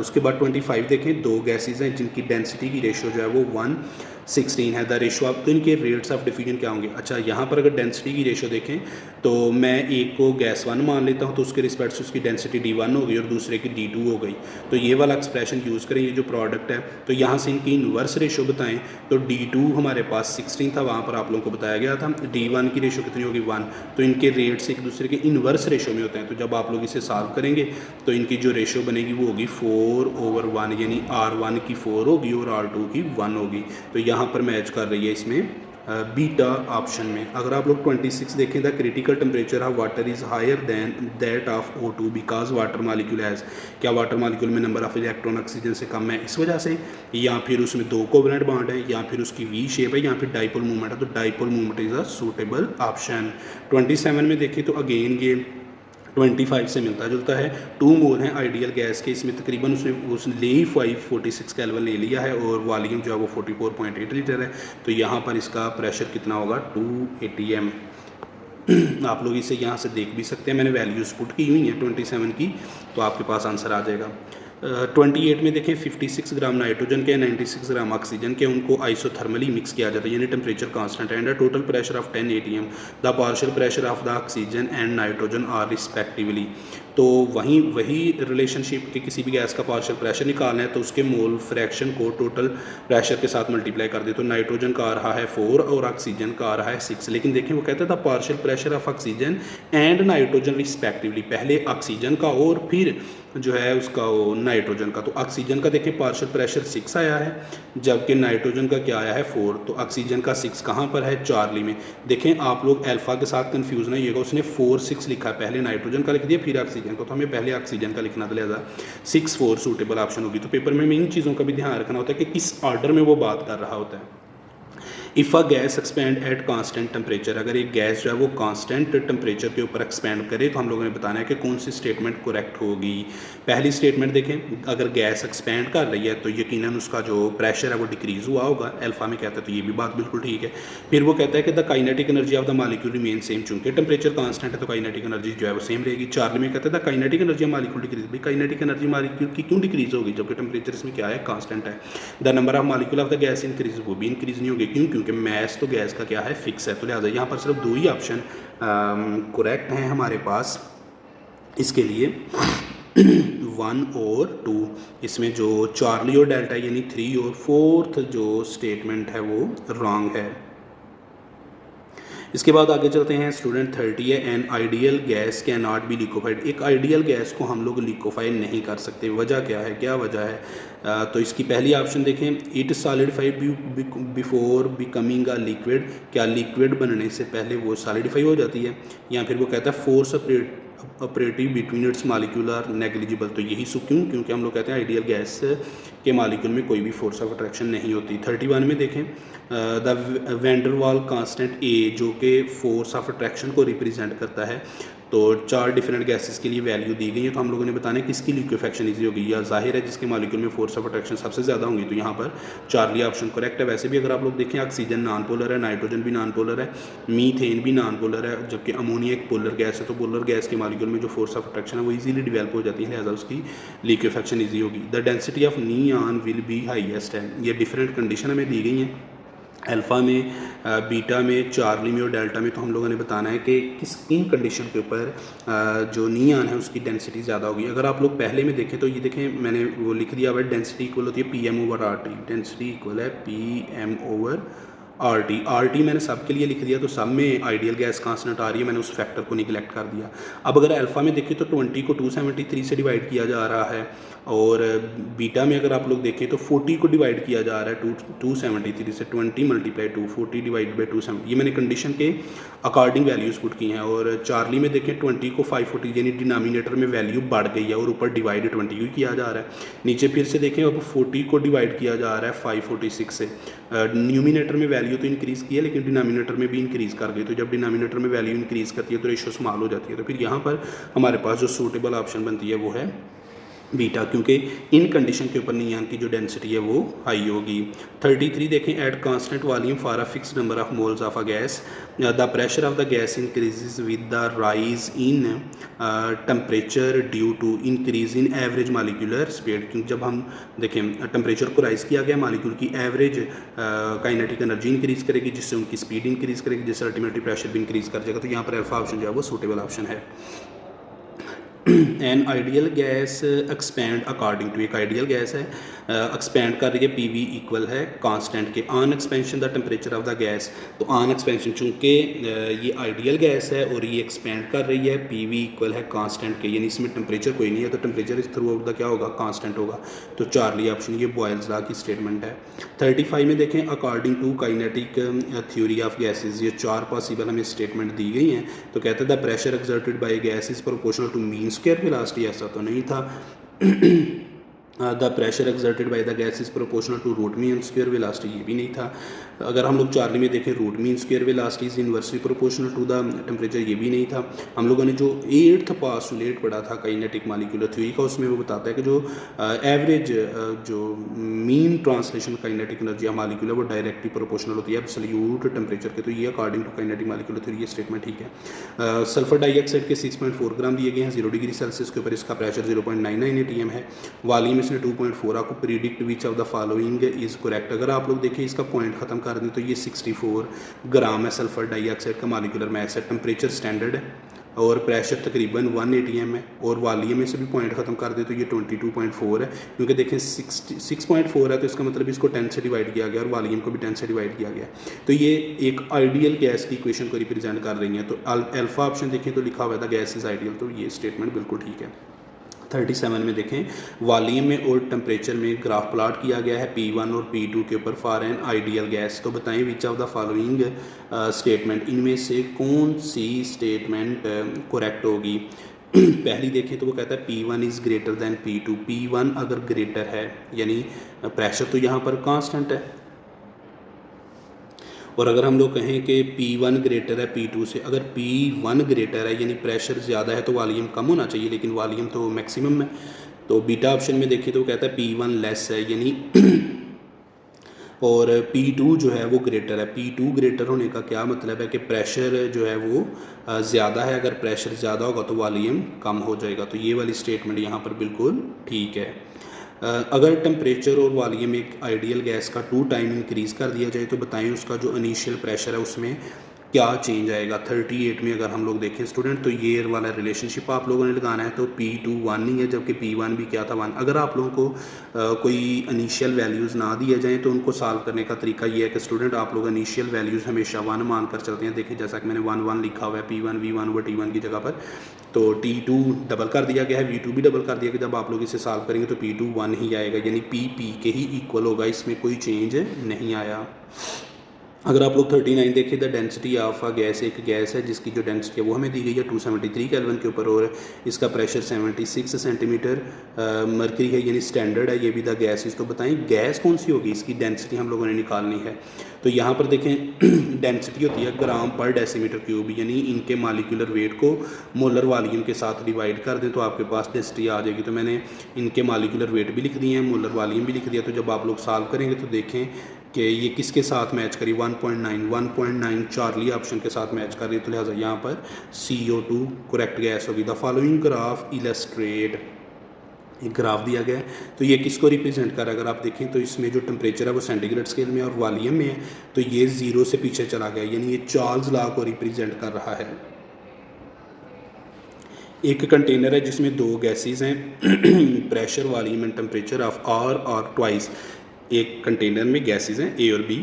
उसके बाद 25 देखें, दो गैसेज हैं जिनकी डेंसिटी की रेशो जो है वो 1:16 है। द रेशो आप, तो इनके रेट्स ऑफ डिफ्यूजन क्या होंगे? अच्छा, यहाँ पर अगर डेंसिटी की रेशो देखें तो मैं एक को गैस 1 मान लेता हूँ, तो उसके रिस्पेक्ट से उसकी डेंसिटी D1 हो गई और दूसरे की D2 हो गई। तो ये वाला एक्सप्रेशन यूज़ करें, ये जो प्रोडक्ट है, तो यहाँ से इनकी इन्वर्स रेशो बताएं। तो D2 हमारे पास 16 था, वहाँ पर आप लोगों को बताया गया था। D1 की रेशो कितनी होगी? 1। तो इनके रेट्स एक दूसरे के इन्वर्स रेशो में होते हैं। तो जब आप लोग इसे सॉल्व करेंगे तो इनकी जो रेशो बनेगी वो होगी 4/1, यानी R1 की 4 होगी और R2 की 1 होगी। तो यहाँ पर मैच कर रही है इसमें बीटा ऑप्शन में। अगर आप लोग 26 देखें, the critical temperature of water is higher than that of O2 because water molecule has, क्या वाटर मालिक्यूल में नंबर ऑफ इलेक्ट्रॉन ऑक्सीजन से कम है इस वजह से, या फिर उसमें 2 कोवलेंट बॉन्ड है, या फिर उसकी वी शेप है, या फिर डाइपोल मूवमेंट है। तो dipole movement is a suitable option. 27 में देखें तो अगेन ये 25 से मिलता जुलता है। 2 मोल हैं आइडियल गैस के, इसमें तकरीबन उसने ले ही 546 केल्विन ले लिया है, और वॉल्यूम जो है वो 44.8 लीटर है। तो यहाँ पर इसका प्रेशर कितना होगा? 2 ATM। आप लोग इसे यहाँ से देख भी सकते हैं, मैंने वैल्यूज़ पुट की हुई हैं 27 की, तो आपके पास आंसर आ जाएगा। 28 में देखें 56 ग्राम नाइट्रोजन के 96 ग्राम ऑक्सीजन के, उनको आइसोथर्मली मिक्स किया जाता है, यानी temperature constant and total pressure of 10 ATM। The partial pressure of the oxygen and nitrogen are respectively. तो वही रिलेशनशिप के किसी भी गैस का पार्शियल प्रेशर निकालना है तो उसके मोल फ्रैक्शन को टोटल प्रेशर के साथ मल्टीप्लाई कर दे। तो नाइट्रोजन का आ रहा है 4 और ऑक्सीजन का आ रहा है 6। लेकिन देखिए वो कहता था partial pressure of oxygen and nitrogen respectively, पहले ऑक्सीजन का और फिर जो है उसका वो नाइट्रोजन का। तो ऑक्सीजन का देखिए पार्शियल प्रेशर 6 आया है, जबकि नाइट्रोजन का क्या आया है? 4। तो ऑक्सीजन का 6 कहाँ पर है? चार्ली में। देखें आप लोग अल्फा के साथ कंफ्यूज नहीं होगा, उसने 4-6 लिखा है, पहले नाइट्रोजन का लिख दिया फिर ऑक्सीजन का, तो हमें पहले ऑक्सीजन का लिखना था, लिहाजा 6-4 सूटेबल ऑप्शन होगी। तो पेपर में इन चीज़ों का भी ध्यान रखना होता है कि किस ऑर्डर में वो बात कर रहा होता है। If a gas expand at constant temperature, अगर एक गैस जो है वो कांस्टेंट टेम्परेचर के ऊपर एक्सपैंड करे तो हम लोगों ने बताना है कि कौन सी स्टेटमेंट करेक्ट होगी। पहली स्टेटमेंट देखें, अगर गैस एक्सपैंड कर रही है तो यकीनन उसका जो प्रेशर है वो डिक्रीज़ हुआ होगा, अल्फा में कहता है, तो ये भी बात बिल्कुल ठीक है। फिर वो कहता है कि the kinetic energy of the molecule remain same, चूंकि टेम्परेचर कांस्टेंट है तो काइनेटिक एनर्जी जो है वो सेम रहेगी। चार्ली में कहता है the kinetic energy molecule decrease, भाई काइनेटिक एनर्जी मॉलिक्यूल की क्यों डिक्रीज होगी जबकि टेम्परेचर इसमें क्या है? कांस्टेंट है। The number of molecule of the gas increase, वो भी इंक्रीज नहीं होगी, क्यों? क्योंकि मैस तो गैस का क्या है? फिक्स है। तो लिहाजा यहाँ पर सिर्फ 2 ही ऑप्शन करेक्ट हैं हमारे पास इसके लिए 1 और 2। इसमें जो चार्ली और डेल्टा यानी 3 और 4th जो स्टेटमेंट है वो रॉन्ग है। इसके बाद आगे चलते हैं, स्टूडेंट 30 है, an ideal gas can not be liquefied. एक आइडियल गैस को हम लोग लिक्विफाई नहीं कर सकते, वजह क्या है? क्या वजह है? तो इसकी पहली ऑप्शन देखें, it solidified before becoming a liquid, क्या लिक्विड बनने से पहले वो सॉलिडिफाई हो जाती है? या फिर वो कहता है force operative between its molecule are negligible. तो यही क्यों? क्योंकि हम लोग कहते हैं आइडियल गैस के मॉलिक्यूल में कोई भी फोर्स ऑफ अट्रैक्शन नहीं होती। 31 में देखें, द वैंडरवाल कांस्टेंट ए जो कि फोर्स ऑफ अट्रैक्शन को रिप्रेजेंट करता है। तो 4 डिफरेंट गैसेस के लिए वैल्यू दी गई है, तो हम लोगों ने बताना है किसकी लिक्विफेक्शन ईजी होगी, या जाहिर है जिसके मॉलिक्यूल में फोर्स ऑफ अट्रैक्शन सबसे ज़्यादा होंगी। तो यहाँ पर चार्ली ऑप्शन करेक्ट है। वैसे भी अगर आप लोग देखें ऑक्सीजन नॉन पोलर है, नाइट्रोजन भी नॉन पोलर है, मीथेन भी नॉन पोलर है, जबकि अमोनिया एक पोलर गैस है। तो पोलर गैस के मॉलिक्यूल में जो फोर्स ऑफ अट्रैक्शन है वो इजीली डेवलप हो जाती है, लिहाजा उसकी लिक्विफेक्शन ईजी होगी। The density of neon will be highest है, ये डिफरेंट कंडीशन हमें दी गई हैं, अल्फ़ा में, बीटा में, चार्ली में और डेल्टा में। तो हम लोगों ने बताना है कि किन कंडीशन के ऊपर जो नियॉन है उसकी डेंसिटी ज़्यादा होगी। अगर आप लोग पहले में देखें तो ये देखें मैंने वो लिख दिया हुआ है, डेंसिटी इक्वल होती है PM/RT, डेंसिटी इक्वल है PM/RT। आर टी मैंने सब के लिए लिख दिया, तो सब में आइडियल गैस कांस्टेंट आ रही है, मैंने उस फैक्टर को निगलेक्ट कर दिया। अब अगर अल्फ़ा में देखें तो 20 को 273 से डिवाइड किया जा रहा है, और बीटा में अगर आप लोग देखें तो 40 को डिवाइड किया जा रहा है 273 से। 20 मल्टीप्लाई 2, 40 डिवाइड बाई 270, ये मैंने कंडीशन के अकॉर्डिंग वैल्यूज़ पुट की हैं। और चार्ली में देखें 20 को 540 यानी डिनोमिनेटर में वैल्यू बढ़ गई है और ऊपर डिवाइड 20 को किया जा रहा है। नीचे फिर से देखें अब 40 को डिवाइड किया जा रहा है 546 से। न्यूमिनेटर में वैल्यू तो इंक्रीज़ की है लेकिन डिनोमिनेटर में भी इंक्रीज़ कर गई, तो जब डिनोमिनेटर में वैल्यू इंक्रीज़ करती है तो रेशो स्मॉल हो जाती है। तो फिर यहाँ पर हमारे पास जो सूटेबल ऑप्शन बनती है वो है बीटा, क्योंकि इन कंडीशन के ऊपर नियान की जो डेंसिटी है वो हाई होगी। 33 देखें, at constant volume for a fix number of moles of a gas the pressure of the gas increases with the rise in temperature due to increase in average molecular speed. क्योंकि जब हम देखें temperature को rise किया गया, molecule की average kinetic energy increase करेगी, जिससे उनकी स्पीड इंक्रीज़ करेगी, जिससे अल्टीमेटली प्रेशर भी इंक्रीज़ कर जाएगा। तो यहाँ पर अल्फा ऑप्शन जो है वो सूटेबल ऑप्शन है। An ideal gas expand according to, एक आइडियल गैस है एक्सपैंड कर रही है, पी वी इक्वल है कांस्टेंट के on expansion the temperature of the gas. तो ऑन एक्सपेंशन चूँकि ये आइडियल गैस है और ये एक्सपैंड कर रही है, पी वी इक्वल है कांस्टेंट के, यानी इसमें टेम्परेचर कोई नहीं है, तो टेम्परेचर इस थ्रू आउट द क्या होगा, कांस्टेंट होगा। तो चार्ली ऑप्शन ये बॉयल्स लॉ की स्टेटमेंट है। 35 में देखें, according to kinetic theory of gases, ये 4 पॉसिबल हमें स्टेटमेंट दी गई हैं। तो कहते हैं the pressure exerted by gas is proportional to mean square velocity, ऐसा तो नहीं था। The pressure exerted by the gas is proportional to root mean square velocity, ये भी नहीं था। अगर हम लोग चार्ली में देखें root mean square velocity is inversely proportional to the temperature, ये भी नहीं था। हम लोगों ने जो 8th पोस्टुलेट पढ़ा था काइनेटिक मॉलिक्यूलर थ्योरी का, उसमें वो बताता है कि जो एवरेज जो मीन ट्रांसलेशन काइनेटिक एनर्जी या मॉलिक्यूल है वो डायरेक्टली प्रोपोर्शनल होती है एब्सोल्यूट टेम्परेचर के। तो ये according to kinetic molecular theory ये स्टेटमेंट ठीक है। सल्फर डाइऑक्साइड के 6.4 ग्राम दिए गए हैं 0 डिग्री सेल्सियस के ऊपर, इसका प्रेशर 0.99 atm है, वॉल्यूम इसने 2.4। आपको predict which of the following is correct, अगर आप लोग देखें इसका पॉइंट खत्म कर दें तो ये 64 ग्राम है सल्फर डाइऑक्साइड का मॉलिक्यूलर मास है, टेम्परेचर स्टैंडर्ड है और प्रेशर तकरीबन 1 atm है, और वॉल्यूम में से भी पॉइंट ख़त्म कर दे तो ये 22.4 है, क्योंकि देखें 6.4 है तो इसका मतलब इसको 10 से डिवाइड किया गया और वॉल्यूम को भी 10 से डिवाइड किया गया। तो ये एक आइडियल गैस की इक्वेशन को रिप्रेजेंट कर रही है। तो अल्फा ऑप्शन देखें तो लिखा हुआ था गैस इज़ आइडियल, तो ये स्टेटमेंट बिल्कुल ठीक है। 37 में देखें, वॉल्यूम में और टेम्परेचर में ग्राफ प्लॉट किया गया है P1 और P2 के ऊपर फॉर एन आइडियल गैस। तो बताएं विच ऑफ द फॉलोइंग स्टेटमेंट, इनमें से कौन सी स्टेटमेंट करेक्ट होगी। पहली देखें तो वो कहता है P1 is greater than P2। P1 अगर ग्रेटर है यानी प्रेशर तो यहाँ पर कांस्टेंट है, और अगर हम लोग कहें कि P1 ग्रेटर है P2 से, अगर P1 ग्रेटर है यानी प्रेशर ज़्यादा है तो वॉल्यूम कम होना चाहिए, लेकिन वॉल्यूम तो मैक्सिमम है। तो बीटा ऑप्शन में देखें तो वो कहता है P1 लेस है यानी और P2 जो है वो ग्रेटर है। P2 ग्रेटर होने का क्या मतलब है कि प्रेशर जो है वो ज़्यादा है, अगर प्रेशर ज़्यादा होगा तो वॉल्यूम कम हो जाएगा। तो ये वाली स्टेटमेंट यहाँ पर बिल्कुल ठीक है। अगर टेम्परेचर और वॉल्यूम एक आइडियल गैस का 2 टाइम इंक्रीज़ कर दिया जाए तो बताएं उसका जो इनिशियल प्रेशर है उसमें क्या चेंज आएगा। 38 में अगर हम लोग देखें स्टूडेंट तो ये वाला रिलेशनशिप आप लोगों ने लगाना है। तो P2 1 नहीं है जबकि P1 भी क्या था 1। अगर आप लोगों को कोई इनिशियल वैल्यूज़ ना दिए जाएँ तो उनको सॉल्व करने का तरीका ये है कि स्टूडेंट आप लोग इनिशियल वैल्यूज़ हमेशा 1 मान कर चलते हैं। देखिए जैसा कि मैंने 1 1 लिखा हुआ है P1 V1 व T1 की जगह पर, तो T2 डबल कर दिया गया है, V2 भी डबल कर दिया गया। जब आप लोग इसे सॉल्व करेंगे तो P2 1 ही आएगा यानी P के ही इक्वल होगा, इसमें कोई चेंज नहीं आया। अगर आप लोग 39 देखें, the density of a gas, एक गैस है जिसकी जो डेंसिटी है वो हमें दी गई है 273 केल्विन के ऊपर और इसका प्रेशर 76 सेंटीमीटर मरकरी है यानी स्टैंडर्ड है। ये भी द गैस इस, तो बताएं गैस कौन सी होगी, इसकी डेंसिटी हम लोगों ने निकालनी है। तो यहाँ पर देखें डेंसिटी होती है ग्राम पर डेसीमीटर क्यूब, यानी इनके मालिक्यूलर वेट को मोलर वॉल्यूम के साथ डिवाइड कर दें तो आपके पास डेंसिटी आ जाएगी। तो मैंने इनके मालिक्यूलर वेट भी लिख दिए हैं, मोलर वॉल्यूम भी लिख दिया। तो जब आप लोग सॉल्व करेंगे तो देखें कि ये किसके साथ मैच करी, 1.9 चार्ली ऑप्शन के साथ मैच कर रही है। तो लिहाजा यहाँ पर CO2 करेक्ट गैस होगी। द फॉलोइंग ग्राफ इलस्ट्रेट, एक ग्राफ दिया गया है तो ये किसको रिप्रेजेंट कर रहा है। अगर आप देखें तो इसमें जो टेम्परेचर है वो सेंटीग्रेड स्केल में और वॉल्यूम में है, तो ये 0 से पीछे चला गया यानी ये चार्ल्स लॉ को रिप्रेजेंट कर रहा है। एक कंटेनर है जिसमें 2 गैसेस हैं pressure volume and temperature of R और ट्वाइस। एक कंटेनर में गैसेस हैं A और B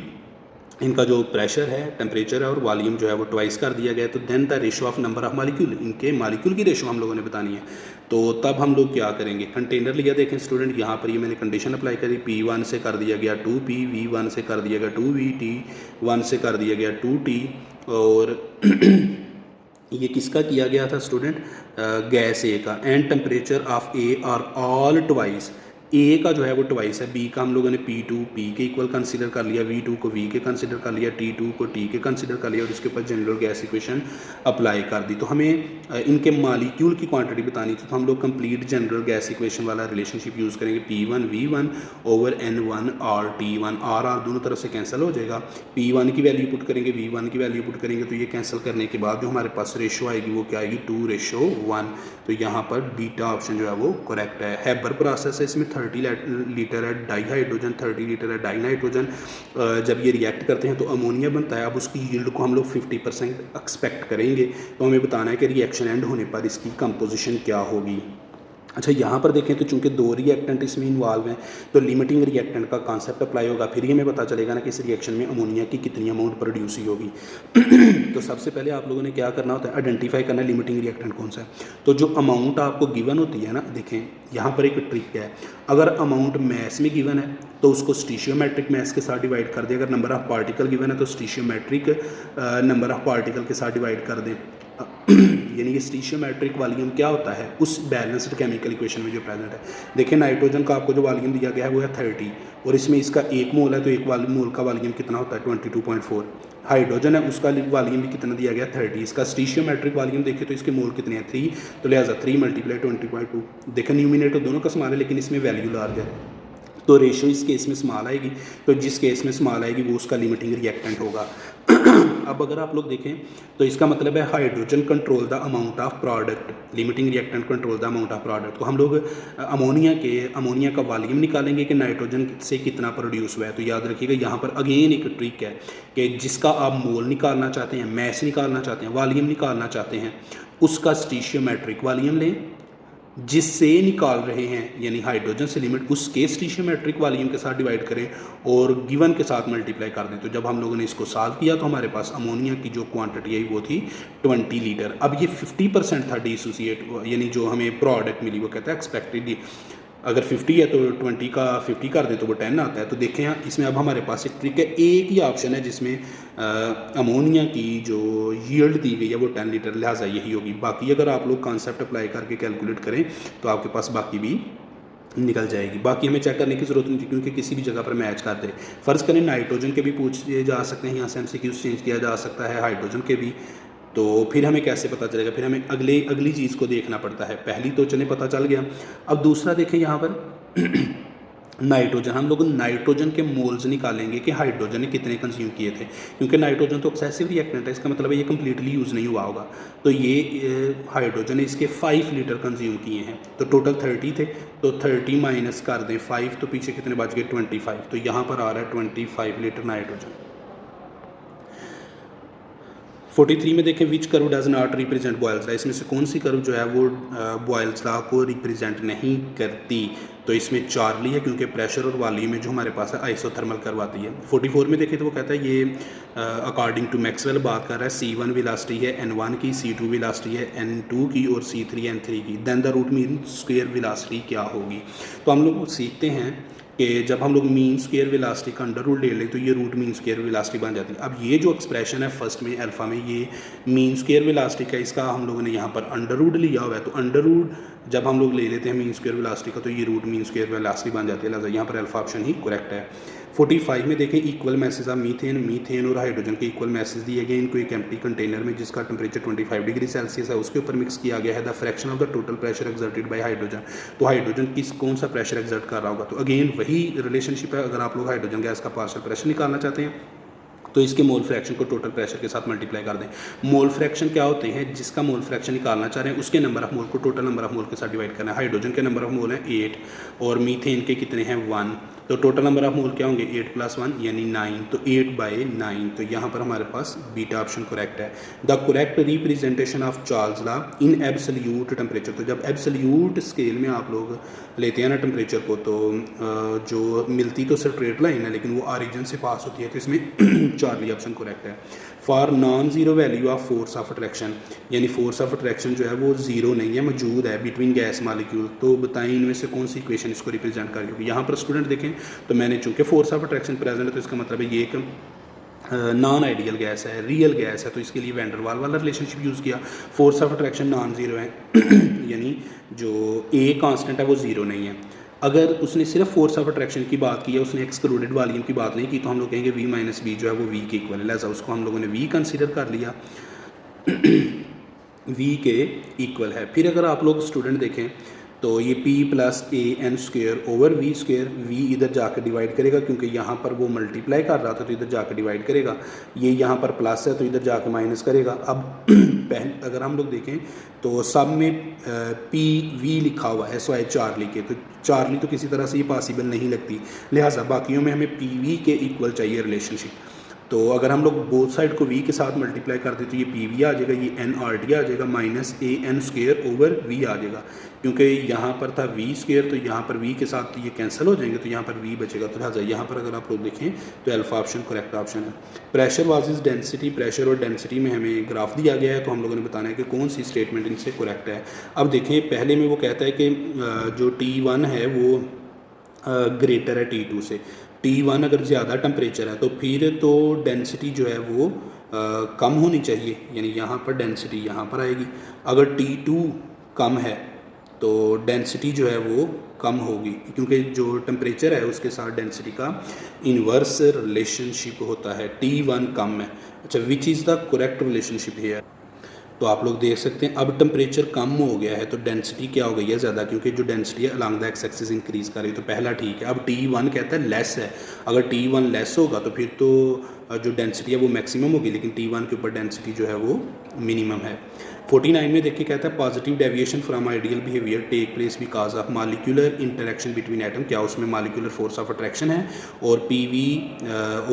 इनका जो प्रेशर है, टेम्परेचर है और वॉल्यूम जो है वो ट्वाइस कर दिया गया है। तो then the ratio of number of molecule, इनके मालिक्यूल की रेशो हम लोगों ने बतानी है। तो तब हम लोग क्या करेंगे, कंटेनर लिया, देखें स्टूडेंट यहाँ पर ये मैंने कंडीशन अप्लाई करी, P1 से कर दिया गया 2P, V1 से कर दिया गया 2V, T1 से कर दिया गया 2T, और ये किसका किया गया था स्टूडेंट, गैस ए का। And temperature of A are all twice, A का जो है वो ट्वाइस है, बी का हम लोगों ने P2 P के इक्वल कंसीडर कर लिया, V2 को V के कंसीडर कर लिया, T2 को T के कंसीडर कर लिया, और इसके ऊपर जनरल गैस इक्वेशन अप्लाई कर दी। तो हमें इनके मालिक्यूल की क्वांटिटी बतानी थी, तो हम लोग कंप्लीट जनरल गैस इक्वेशन वाला रिलेशनशिप यूज़ करेंगे, P1 V1 ओवर N1 और T1, R दोनों तरफ से कैंसिल हो जाएगा। P1 की वैल्यू पुट करेंगे, V1 की वैल्यू पुट करेंगे, तो ये कैंसिल करने के बाद जो हमारे पास रेशो आएगी वो क्या आएगी, 2:1। तो यहाँ पर बीटा ऑप्शन जो है वो करेक्ट है। हैबर प्रोसेस है, इसमें 30 लीटर है डाई हाइड्रोजन, 30 लीटर है डाई नाइट्रोजन। जब ये रिएक्ट करते हैं तो अमोनिया बनता है। अब उसकी यील्ड को हम लोग 50% एक्सपेक्ट करेंगे, तो हमें बताना है कि रिएक्शन एंड होने पर इसकी कंपोजिशन क्या होगी। अच्छा, यहाँ पर देखें तो चूंकि 2 रिएक्टेंट इसमें इन्वॉल्व हैं, तो लिमिटिंग रिएक्टेंट का कॉन्सेप्ट अप्लाई होगा। फिर ही हमें पता चलेगा ना कि इस रिएक्शन में अमोनिया की कितनी अमाउंट प्रोड्यूस ही होगी। तो सबसे पहले आप लोगों ने क्या करना होता है, आइडेंटिफाई करना है लिमिटिंग रिएक्टेंट कौन सा है। तो जो अमाउंट आपको गिवन होती है ना, देखें यहाँ पर एक ट्रिक है, अगर अमाउंट मैस में गिवन है तो उसको स्टीशियोमेट्रिक मैस के साथ डिवाइड कर दें। अगर नंबर ऑफ पार्टिकल गिवन है तो स्टीशियोमेट्रिक नंबर ऑफ पार्टिकल के साथ डिवाइड कर दें। यानी कि स्टीशियोमेट्रिक वॉल्यूम क्या होता है उस बैलेंस्ड केमिकल इक्वेशन में जो प्रेजेंट है। देखिए नाइट्रोजन का आपको जो वॉल्यूम दिया गया है वो है 30, और इसमें इसका 1 मोल है, तो 1 मोल का वॉल्यूम कितना होता है 22.4। हाइड्रोजन है, उसका वॉल्यूम भी कितना दिया गया 30, इसका स्टीशियोमेट्रिक वॉल्यूम देखें तो इसके मोल कितने हैं 3, तो लिहाजा 3 × 20.2। देखें न्यूमिनेटर दोनों का स्मॉल है लेकिन इसमें वैल्यू लार्ज है, तो रेशो इस केस में स्मॉल आएगी। तो जिस केस में स्मॉल आएगी वो उसका लिमिटिंग रिएक्टेंट होगा। अब अगर आप लोग देखें तो इसका मतलब है hydrogen control the amount of product, limiting reactant control the amount of product. तो हम लोग अमोनिया का वॉल्यूम निकालेंगे कि नाइट्रोजन से कितना प्रोड्यूस हुआ है। तो याद रखिएगा यहाँ पर अगेन एक ट्रिक है कि जिसका आप मोल निकालना चाहते हैं, मैस निकालना चाहते हैं, वॉल्यूम निकालना चाहते हैं, उसका स्टीशियोमेट्रिक वॉल्यूम लें, जिससे निकाल रहे हैं यानी हाइड्रोजन से लिमिट, उसके स्टीशियोमेट्रिक वॉल्यूम के साथ डिवाइड करें और गिवन के साथ मल्टीप्लाई कर दें। तो जब हम लोगों ने इसको सॉल्व किया तो हमारे पास अमोनिया की जो क्वांटिटी आई वो थी 20 लीटर। अब ये 50% था डिसोसिएट, यानी जो हमें प्रोडक्ट मिली वो कहता है एक्सपेक्टेड। अगर 50 है तो 20 का 50 कर दे तो वो 10 आता है। तो देखें यहाँ इसमें अब हमारे पास एक ट्रिक है, एक ही ऑप्शन है जिसमें अमोनिया की जो यील्ड दी गई है वो 10 लीटर, लिहाजा यही होगी। बाकी अगर आप लोग कॉन्सेप्ट अप्लाई करके कैलकुलेट करें तो आपके पास बाकी भी निकल जाएगी। बाकी हमें चेक करने की ज़रूरत नहीं थी क्योंकि किसी भी जगह पर मैच करते हैं। फ़र्ज़ करें नाइट्रोजन के भी पूछे जा सकते हैं, यहाँ से MCQs चेंज किया जा सकता है, हाइड्रोजन के भी। तो फिर हमें कैसे पता चलेगा, फिर हमें अगली चीज़ को देखना पड़ता है। पहली तो चले पता चल गया, अब दूसरा देखें यहाँ पर नाइट्रोजन, हम लोग नाइट्रोजन के मोल्स निकालेंगे कि हाइड्रोजन ने कितने कंज्यूम किए थे, क्योंकि नाइट्रोजन तो एक्सेसिव रिएक्टेंट है, इसका मतलब है ये कम्प्लीटली यूज़ नहीं हुआ होगा। तो ये हाइड्रोजन ने इसके 5 लीटर कंज्यूम किए हैं, तो टोटल 30 थे, तो 30 माइनस कर दें 5, तो पीछे कितने बच गए 25। तो यहाँ पर आ रहा है 25 लीटर नाइट्रोजन। 43 में देखें which curve does not represent Boyle's law, इसमें से कौन सी कर्व जो है वो बॉयल्स लॉ को रिप्रेजेंट नहीं करती। तो इसमें चार्ली है क्योंकि प्रेशर और वॉल्यूम में जो हमारे पास है आइसोथर्मल कर्व आती है। 44 में देखें तो वो कहता है ये अकॉर्डिंग टू मैक्सवेल बात कर रहा है, C1 वेलोसिटी है N1 की, C2 वेलोसिटी है N2 की और C3 N3 की, then the root mean square velocity क्या होगी। तो हम लोग सीखते हैं कि जब हम लोग मीन स्क्वायर वेलोसिटी का अंडर रूट ले लें तो ये रूट मीन स्क्वायर वेलोसिटी बन जाती है। अब ये जो एक्सप्रेशन है फर्स्ट में अल्फा में, ये मीन स्क्वायर वेलोसिटी का, इसका हम लोगों ने यहाँ पर अंडर रूट लिया हुआ है। तो अंडर रूट जब हम लोग ले लेते हैं मीन स्क्वायर वेलोसिटी का तो ये रूट मीन स्क्वायर वेलोसिटी बन जाती है, लिहाजा यहाँ पर अल्फा ऑप्शन ही करेक्ट है। 45 में देखें इक्वल मैसेज ऑफ मीथेन और हाइड्रोजन के इक्वल मैसेज दिए गए, इनको एक एम्प्टी कंटेनर में जिसका टेम्परेचर 25 डिग्री सेल्सियस है उसके ऊपर मिक्स किया गया है। The fraction of the total pressure exerted bye hydrogen, तो हाइड्रोजन कौन सा प्रेशर एक्सर्ट कर रहा होगा। तो अगेन वही रिलेशनशिप है, अगर आप लोग हाइड्रोजन गैस का पार्शियल प्रेशर निकालना चाहते हैं तो इसके मोल फ्रैक्शन को टोटल प्रेशर के साथ मल्टीप्लाई कर दें। मोल फ्रैक्शन क्या होते हैं, जिसका मोल फ्रैक्शन निकालना चाह रहे हैं उसके नंबर ऑफ मोल को टोटल नंबर ऑफ मोल के साथ डिवाइड करना है। हाइड्रोजन के नंबर ऑफ मोल हैं 8 और मीथेन के कितने हैं 1, तो टोटल नंबर ऑफ मोल क्या होंगे 8 + 1 यानी 9, तो 8/9। तो यहाँ पर हमारे पास बीटा ऑप्शन करेक्ट है। The correct representation of Charles law in absolute temperature, तो जब एब्सोल्यूट स्केल में आप लोग लेते हैं ना टेम्परेचर को, तो जो मिलती तो स्ट्रेट लाइन है लेकिन वो ऑरिजिन से पास होती है, तो इसमें चार्ली ऑप्शन करेक्ट है। For non zero value of force of attraction, यानी फोर्स ऑफ अट्रैक्शन जो है वो ज़ीरो नहीं है, मौजूद है बिटवीन गैस मालिक्यूल, तो बताएं इनमें से कौन सी इक्वेशन इसको रिप्रेजेंट कर रही होगी। यहाँ पर स्टूडेंट देखें तो मैंने चूँकि फोर्स ऑफ अट्रैक्शन प्रेजेंट है तो इसका मतलब है ये एक नॉन आइडियल गैस है, रियल गैस है, तो इसके लिए वैन डर वाल वाला रिलेशनशिप यूज़ किया। Force of attraction non zero है यानी जो ए कांस्टेंट है वो ज़ीरो नहीं है। अगर उसने सिर्फ फोर्स ऑफ अट्रैक्शन की बात की है, उसने एक्सक्लूडेड वॉल्यूम की बात नहीं की, तो हम लोग कहेंगे v माइनस बी जो है वो v के इक्वल है, लिहाजा उसको हम लोगों ने v कंसिडर कर लिया v के इक्वल है। फिर अगर आप लोग स्टूडेंट देखें तो ये p plus A N square over V square, v इधर जाकर डिवाइड करेगा क्योंकि यहाँ पर वो मल्टीप्लाई कर रहा था तो इधर जाकर डिवाइड करेगा, ये यहाँ पर प्लस है तो इधर जाकर माइनस करेगा। अब पहले अगर हम लोग देखें तो सब में पी वी लिखा हुआ है SY चार्ली के, तो चार्ली तो किसी तरह से ये पॉसिबल नहीं लगती, लिहाजा बाकियों में हमें पी वी के इक्वल चाहिए रिलेशनशिप। तो अगर हम लोग बोथ साइड को v के साथ मल्टीप्लाई कर दें तो ये पी वी आ जाएगा, ये एन आर टी आ जाएगा, minus A N square over V आ जाएगा, क्योंकि यहाँ पर था वी स्क्वेयर तो यहाँ पर v के साथ ये कैंसिल हो जाएंगे तो यहाँ पर v बचेगा, तो लिहाजा यहाँ पर अगर आप लोग देखें तो अल्फा ऑप्शन करेक्ट ऑप्शन है। प्रेशर वर्सेस डेंसिटी, प्रेशर और डेंसिटी में हमें ग्राफ दिया गया है तो हम लोगों ने बताना है कि कौन सी स्टेटमेंट इनसे करेक्ट है। अब देखें पहले में वो कहता है कि जो T1 है वो ग्रेटर है T2 से, T1 अगर ज़्यादा टेम्परेचर है तो फिर तो डेंसिटी जो है वो कम होनी चाहिए, यानी यहाँ पर डेंसिटी यहाँ पर आएगी। अगर T2 कम है तो डेंसिटी जो है वो कम होगी, क्योंकि जो टेम्परेचर है उसके साथ डेंसिटी का इन्वर्स रिलेशनशिप होता है। T1 कम है। अच्छा, which is the correct relationship here? तो आप लोग देख सकते हैं अब टेम्परेचर कम हो गया है तो डेंसिटी क्या हो गई है ज़्यादा, क्योंकि जो डेंसिटी है along the x axis increase कर रही है, तो पहला ठीक है। अब T1 कहता है लेस है, अगर T1 लेस होगा तो फिर तो जो डेंसिटी है वो मैक्सिमम होगी, लेकिन T1 के ऊपर डेंसिटी जो है वो मिनिमम है। 49 में देखिए कहता है positive deviation from ideal behaviour take place because of molecular interaction between atom, क्या उसमें मॉलिक्यूलर फोर्स ऑफ अट्रैक्शन है और PV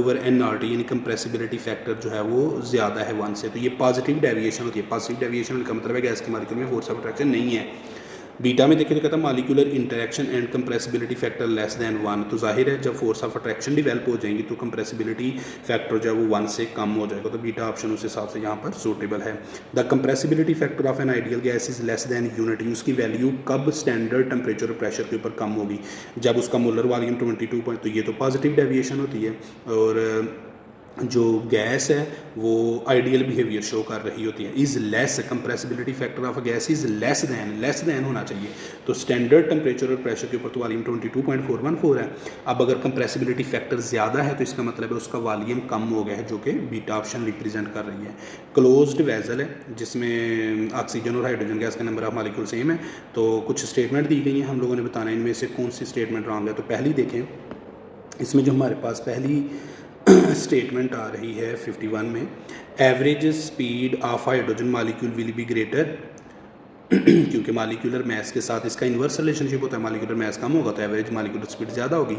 ओवर NRT यानी कंप्रेसिबिलिटी फैक्टर जो है वो ज़्यादा है 1 से, तो ये पॉजिटिव डेविएशन होती है। पॉजिटिव डेविएशन का मतलब है गैस के मॉलिक्यूल में फोर्स ऑफ अट्रैक्शन नहीं है। बीटा में देखिए तो कहता है molecular interaction and compressibility factor less than 1, तो जाहिर है जब फोर्स ऑफ अट्रैक्शन डिवेल्प हो जाएंगी तो कंप्रेसिबिलिटी फैक्टर जो है वो 1 से कम हो जाएगा, तो बीटा ऑप्शन उस हिसाब से यहाँ पर सूटेबल है। The compressibility factor of N ideal gas is less than unity, उसकी वैल्यू कब स्टैंडर्ड टेम्परेचर और प्रेशर के ऊपर कम होगी? जब उसका मोलर वॉल्यूम 22 पॉइंट, तो ये तो पॉजिटिव डेविएशन होती है, और जो गैस है वो आइडियल बिहेवियर शो कर रही होती है। Is less, compressibility factor of gas is less than होना चाहिए, तो स्टैंडर्ड टेम्परेचर और प्रेशर के ऊपर तो वॉल्यूम 22.414 है। अब अगर कंप्रेसिबिलिटी फैक्टर ज़्यादा है तो इसका मतलब है उसका वॉल्यूम कम हो गया है, जो कि बीटा ऑप्शन रिप्रेजेंट कर रही है। क्लोज्ड वेजल है जिसमें ऑक्सीजन और हाइड्रोजन गैस का नंबर ऑफ मॉलिक्यूल सेम है, तो कुछ स्टेटमेंट दी गई हैं, हम लोगों ने बताना है इनमें से कौन सी स्टेटमेंट रॉन्ग है। तो पहली देखें, इसमें जो हमारे पास पहली स्टेटमेंट आ रही है 51 में, average speed of hydrogen molecule will be greater, क्योंकि मॉलिक्यूलर मैस के साथ इसका इन्वर्स रिलेशनशिप होता है, मॉलिक्यूलर मैस कम होगा तो एवरेज मॉलिक्यूलर स्पीड ज़्यादा होगी।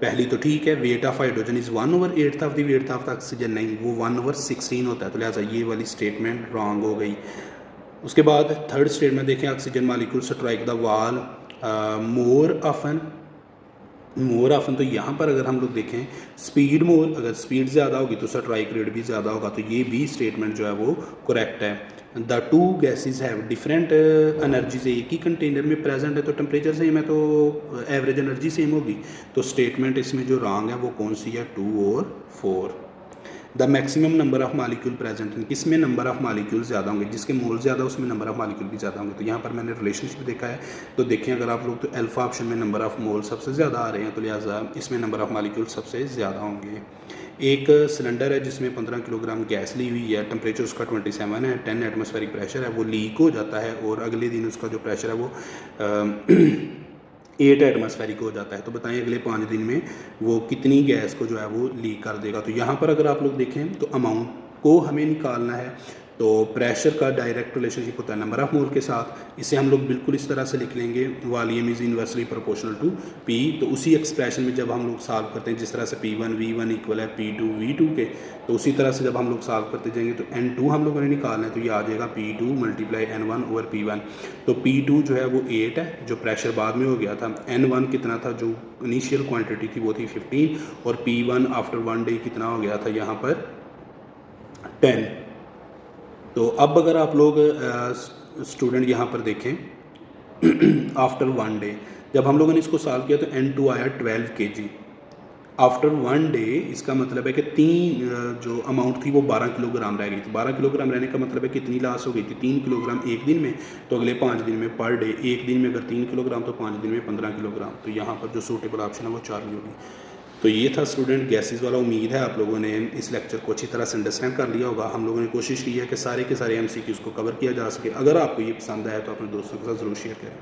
पहली तो ठीक है, weight of hydrogen is 1/8 of the weight of the oxygen, नहीं वो 1/16 होता है, तो लिहाजा ये वाली स्टेटमेंट रॉन्ग हो गई। उसके बाद थर्ड स्टेटमेंट देखें, oxygen molecule strike the wall more often, तो यहाँ पर अगर हम लोग देखें स्पीड मोर, अगर स्पीड ज़्यादा होगी तो स्ट्राइक रेट भी ज़्यादा होगा, तो ये भी स्टेटमेंट जो है वो करेक्ट है। The two gases have different energies, एक ही कंटेनर में प्रेजेंट है तो टेम्परेचर सेम है तो एवरेज एनर्जी सेम होगी, तो स्टेटमेंट इसमें जो रॉन्ग है वो कौन सी है, 2 और 4। The maximum number of molecule present, किसमें नंबर ऑफ मालिक्यूल ज़्यादा होंगे, जिसके मोल ज़्यादा उसमें नंबर ऑफ मालिक्यूल भी ज़्यादा होंगे, तो यहाँ पर मैंने रिलेशनशिप देखा है, तो देखें अगर आप लोग तो अल्फा ऑप्शन में नंबर ऑफ मोल सबसे ज़्यादा आ रहे हैं, तो लिहाजा इसमें नंबर ऑफ मालिक्यूल सबसे ज़्यादा होंगे। एक सिलेंडर है जिसमें 15 किलोग्राम गैस ली हुई है, टेम्परेचर उसका 27 है, 10 एटमॉस्फेरिक प्रेशर है, वो लीक हो जाता है और अगले दिन उसका जो प्रेशर है वो 8 एटमॉस्फेरिक हो जाता है, तो बताएं अगले 5 दिन में वो कितनी गैस को जो है वो लीक कर देगा। तो यहाँ पर अगर आप लोग देखें तो अमाउंट को हमें निकालना है, तो प्रेशर का डायरेक्ट रिलेशनशिप होता है नंबर ऑफ़ मोल के साथ। इसे हम लोग बिल्कुल इस तरह से लिख लेंगे, volume is inversely proportional to P. तो उसी एक्सप्रेशन में जब हम लोग सॉल्व करते हैं, जिस तरह से P1 V1 इक्वल है P2 V2 के, तो उसी तरह से जब हम लोग सॉल्व करते जाएंगे तो N2 हम लोगों ने निकालना है, तो ये आ जाएगा P2 multiply N1 over P1। तो P2 जो है वो 8 है, जो प्रेशर बाद में हो गया था। N1 कितना था, जो इनिशियल क्वांटिटी थी वो थी 15, और P1 आफ्टर 1 डे कितना हो गया था यहाँ पर 10। तो अब अगर आप लोग स्टूडेंट यहाँ पर देखें आफ्टर 1 डे जब हम लोगों ने इसको सॉल्व किया तो N2 आया 12 kg आफ्टर 1 डे। इसका मतलब है कि जो अमाउंट थी वो 12 किलोग्राम रह गई थी। 12 किलोग्राम रहने का मतलब है कितनी लॉस हो गई थी, 3 किलोग्राम एक दिन में। तो अगले 5 दिन में पर डे, एक दिन में अगर 3 किलोग्राम तो 5 दिन में 15 किलोग्राम। तो यहाँ पर जो सूटेबल ऑप्शन है वो चार्ली होगी। तो ये था स्टूडेंट गैसेस वाला। उम्मीद है आप लोगों ने इस लेक्चर को अच्छी तरह से अंडरस्टैंड कर लिया होगा। हम लोगों ने कोशिश की है कि सारे के सारे MCQs को कवर किया जा सके। अगर आपको ये पसंद आया तो अपने दोस्तों के साथ ज़रूर शेयर करें।